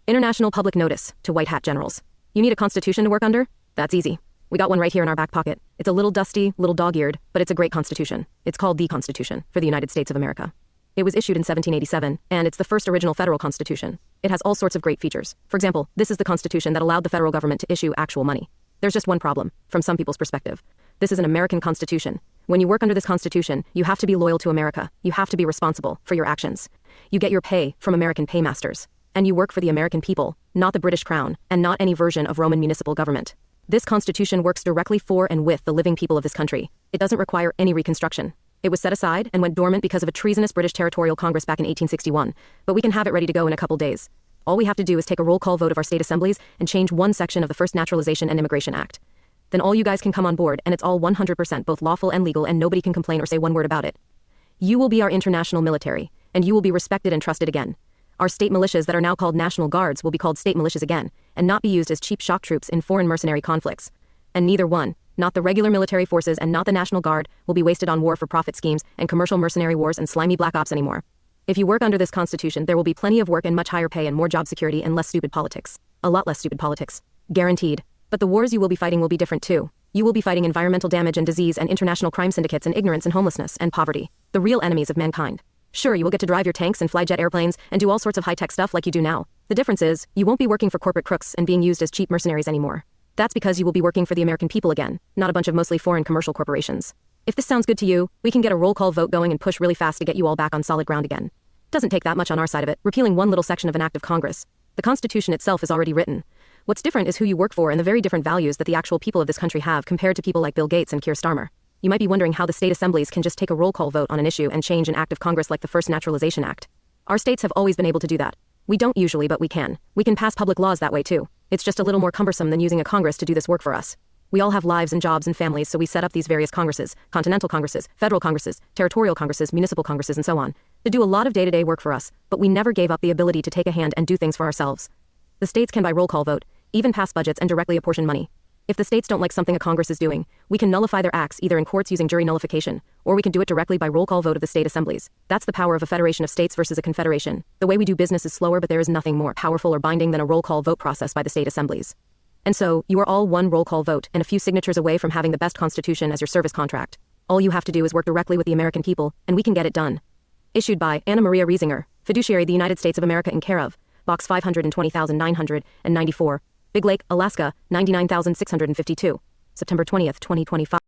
International public notice to white hat generals. You need a constitution to work under? That's easy. We got one right here in our back pocket. It's a little dusty, little dog-eared, but it's a great constitution. It's called the Constitution for the United States of America. It was issued in 1787, and it's the first original federal constitution. It has all sorts of great features. For example, this is the constitution that allowed the federal government to issue actual money. There's just one problem, from some people's perspective. This is an American constitution. When you work under this constitution, you have to be loyal to America. You have to be responsible for your actions. You get your pay from American Paymasters. And you work for the American people, not the British Crown, and not any version of Roman Municipal Government. This constitution works directly for and with the living people of this country. It doesn't require any reconstruction. It was set aside and went dormant because of a treasonous British territorial Congress back in 1861, but we can have it ready to go in a couple days. All we have to do is take a roll call vote of our state assemblies and change one section of the First Naturalization and Immigration Act. Then all you guys can come on board, and it's all 100% both lawful and legal, and nobody can complain or say one word about it. You will be our international military, and you will be respected and trusted again. Our state militias that are now called National Guards will be called state militias again, and not be used as cheap shock troops in foreign mercenary conflicts. And neither one, not the regular military forces and not the National Guard, will be wasted on war-for-profit schemes and commercial mercenary wars and slimy black ops anymore. If you work under this constitution, there will be plenty of work and much higher pay and more job security and less stupid politics. A lot less stupid politics. Guaranteed. But the wars you will be fighting will be different too. You will be fighting environmental damage and disease and international crime syndicates and ignorance and homelessness and poverty. The real enemies of mankind. Sure, you will get to drive your tanks and fly jet airplanes and do all sorts of high-tech stuff like you do now. The difference is, you won't be working for corporate crooks and being used as cheap mercenaries anymore. That's because you will be working for the American people again, not a bunch of mostly foreign commercial corporations. If this sounds good to you, we can get a roll call vote going and push really fast to get you all back on solid ground again. Doesn't take that much on our side of it, repealing one little section of an act of Congress. The Constitution itself is already written. What's different is who you work for and the very different values that the actual people of this country have compared to people like Bill Gates and Keir Starmer. You might be wondering how the state assemblies can just take a roll call vote on an issue and change an act of Congress like the First Naturalization Act. Our states have always been able to do that. We don't usually, but we can. We can pass public laws that way too. It's just a little more cumbersome than using a Congress to do this work for us. We all have lives and jobs and families, so we set up these various Congresses, continental Congresses, federal Congresses, territorial Congresses, municipal Congresses, and so on, to do a lot of day-to-day work for us, but we never gave up the ability to take a hand and do things for ourselves. The states can by roll call vote, even pass budgets and directly apportion money. If the states don't like something a Congress is doing, we can nullify their acts either in courts using jury nullification, or we can do it directly by roll call vote of the state assemblies. That's the power of a federation of states versus a confederation. The way we do business is slower, but there is nothing more powerful or binding than a roll call vote process by the state assemblies. And so, you are all one roll call vote and a few signatures away from having the best constitution as your service contract. All you have to do is work directly with the American people, and we can get it done. Issued by Anna Maria Riesinger, fiduciary the United States of America in care of, Box 520,994, Big Lake, Alaska, 99,652. September 20th, 2025.